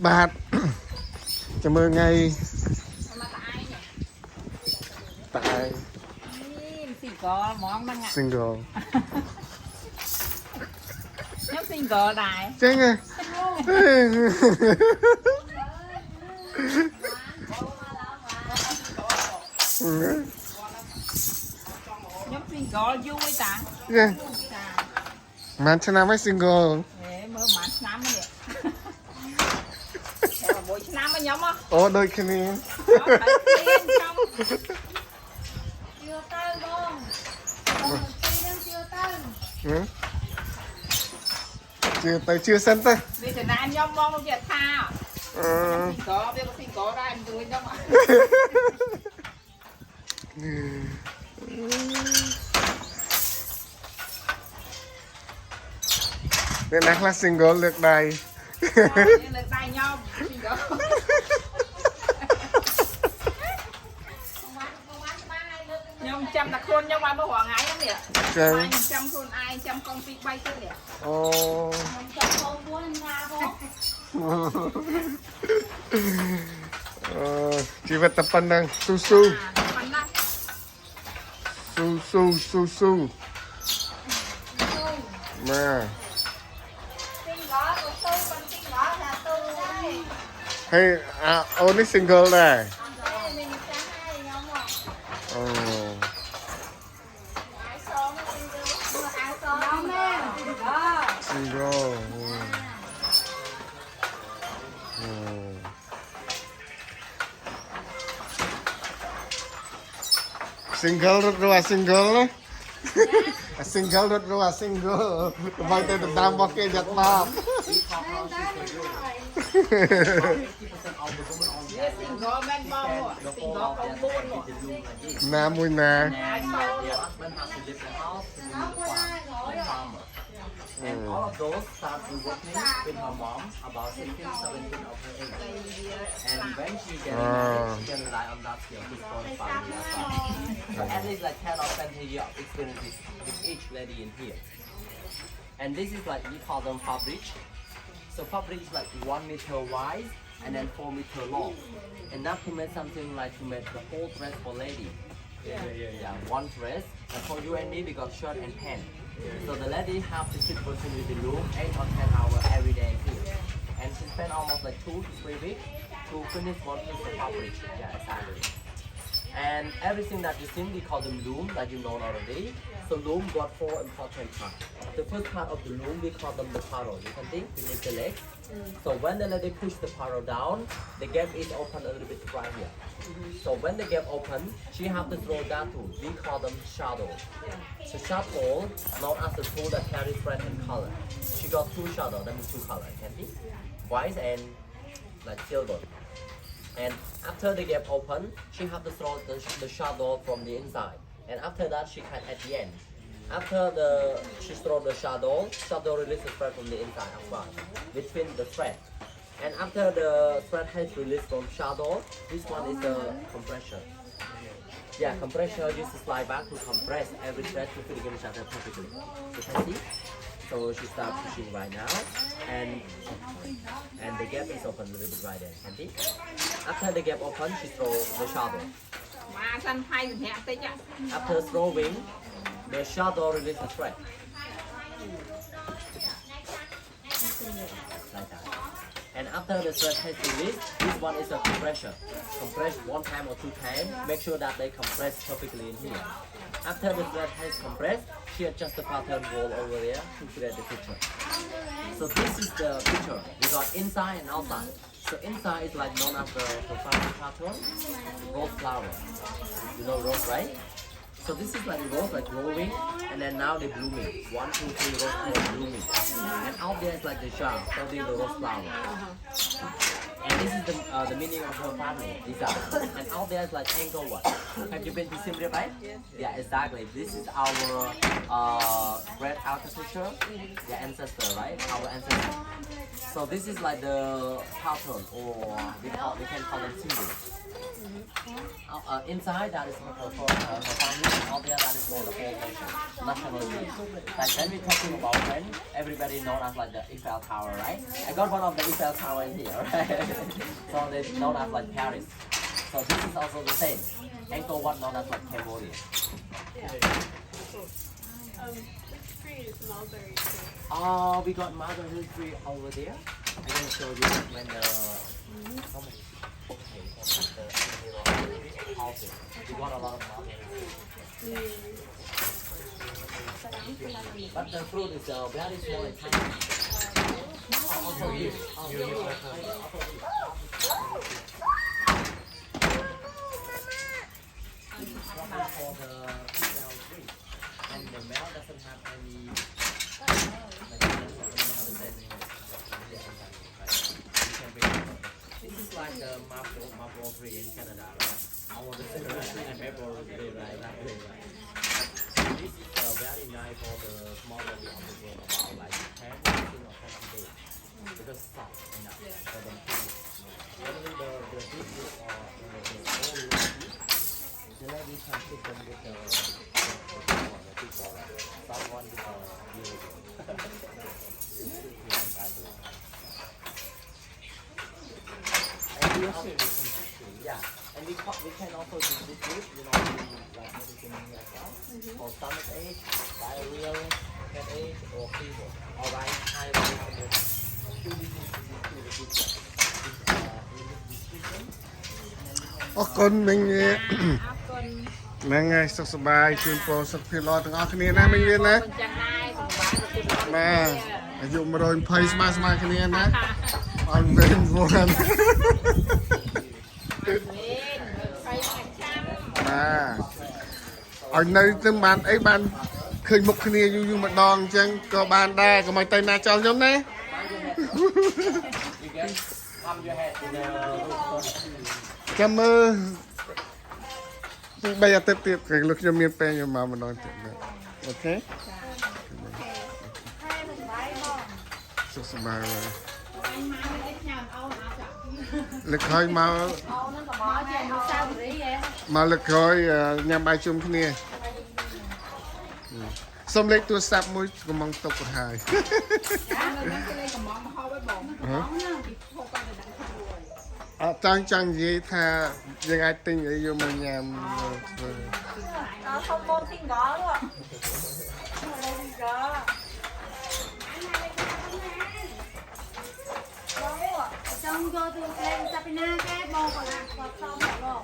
បាទចាំមើលថ្ងៃតែ single ហ្មងហ្នឹង single ខ្ញុំ single ដែរ ចឹងហ៎ ខ្ញុំ single យូរហើយតា ចាមិនឆ្នាំហើយ single ហេមើលមួយឆ្នាំនេះមួយឆ្នាំហើយខ្ញុំហ៎ អូដូចគ្នា ជឿទៅជឿសិនទៅ វាចំណាយខ្ញុំមកនោះជាថាក៏វាក៏ single ដែរជួយខ្ញុំ អ្នកណាខ្លះ single លើកដៃ លើកដៃខ្ញុំ single ខ្ញុំចាំតែខ្លួនខ្ញុំបានមករាល់ថ្ងៃហ្នឹងនេះចឹងចាំខ្លួនឯងចាំកូន2 3ទៀតនេះ អូ ខ្ញុំចាំកូន4ណាបង ជីវិតតែប៉ុណ្្នឹងស៊ូស៊ូ ប៉ុណ្ណា ស៊ូស៊ូស៊ូស៊ូម៉ា single ទៅស៊ូប៉ុន single ថាស៊ូដែរ ហើយអូននេះ single ដែរ មានចាស់ហើយខ្ញុំមក អូ អាយសង single មកអាយសងមែន single single រត់រស់ single ណា single រត់រស់ single បើទៅតាមរបស់គេយ៉ាត់មក single មែនបង single កូន4មក ណាមួយណា អាយសង And all of those started working with her mom about 16, 17 of her age. And when she can rely on that skill to support the family as well. So at least like 10 or 20 years of experiences with each lady in here. And this is like, we call them fabric. So fabric is like 1 meter wide and then 4 meter long. Enough to make something like to make the whole dress for lady. Yeah, one dress. And for you and me, we got shirt and pants. So the lady have to sit working with the loom 8 or 10 hours every day here. And she spent almost like 2 to 3 weeks to finish one piece of fabric. Yeah, exactly. And everything that you see, we call them loom, like you know already. So loom got 4 important parts. The first part of the loom, we call them the paddle. You can see beneath the leg. So when the lady push the paddle down, the gap is open a little bit right here. So when the gap open, she have to throw that tool. We call them shadow. So shadow, known as the tool that carries red and color. She got 2 shadow, that means 2 color. Can see? White and like silver. And after the gap open, she have to throw the shadow from the inside. And after that, she can at the end. After she throw the shadow release the thread from the inside as well, between the thread. And after the thread has released from shadow, this one is the compression. Yeah, compression uses to slide back to compress every thread to fit each other perfectly. You can see? So she start pushing right now, and the gap is open a little bit right there. Can see? After the gap open, she throw the shadow. After throwing, the shadow release the thread. Like that. And after the thread has released, this one is a compression. Compress 1 time or 2 times. Make sure that they compress perfectly in here. After the thread has compressed, she adjusts the pattern roll over there to create the picture. So this is the picture. We got inside and outside. So inside is like known as the family pattern, rose flower. You know rose, right? So this is like rose, like growing, and then now they're blooming. 1, 2, 3 rose are blooming. And out there is like the jar holding the rose flower. And this is the meaning of her family, design. And out there is like Angkor Wat. Have you been to Siem Reap, right? Yeah, exactly. This is our great architecture, yeah, ancestor, right? Our ancestor. So this is like the pattern, or we can call them symbols. Inside that is for family, and out there that is for the whole nation, nationality. Like when we're talking about French, everybody known as like the Eiffel Tower, right? I got one of the Eiffel Tower in here, right? So they known as like Paris. So this is also the same. Angkor Wat known as like Cambodia. Tree is mulberry tree. Oh, we got mulberry tree over there. I'm gonna show you when the we got a lot of mulberry trees. But the fruit is very small and tiny. Also here. For the female tree, and the male doesn't have any. This is like the maple tree in Canada, right? Our tree and maple tree, right? This is very nice for the small baby on the world, about like 10 or 20 days, because soft enough for them to eat. Only the big or the lady can put them with the people, someone with a yeah, and we can also use this root, like medicine as well, for stomach ache, diarrhea, headache, or fever. Alright, I will two diseases to the future. mình nè ngày sắp sắp bài chuyên pro sắp phiền lo từng ở kia nè mình viên nè nè dùng mà rồi face mask mà kia nè on bên vuông nè ở nơi từng bạn ấy bạn khơi mục kia dù mà đòn chẳng có bạn đa có mày tay na cho giống nè cảm ơn bây giờ tiếp tiếp cái lúc cho miền Tây nhưng mà mình nói chuyện được, ok? Sắp bài rồi. Lực hơi mà lực hơi nhằm bài chung cái này. Xong lấy tôi sắp mũi của mong tục của hai. Chẳng gì thà những ai tình ấy vô mà nhằm Không môn xin gõ luôn. Trong vô tôi lên Sapina cái bông còn lại còn xong rồi.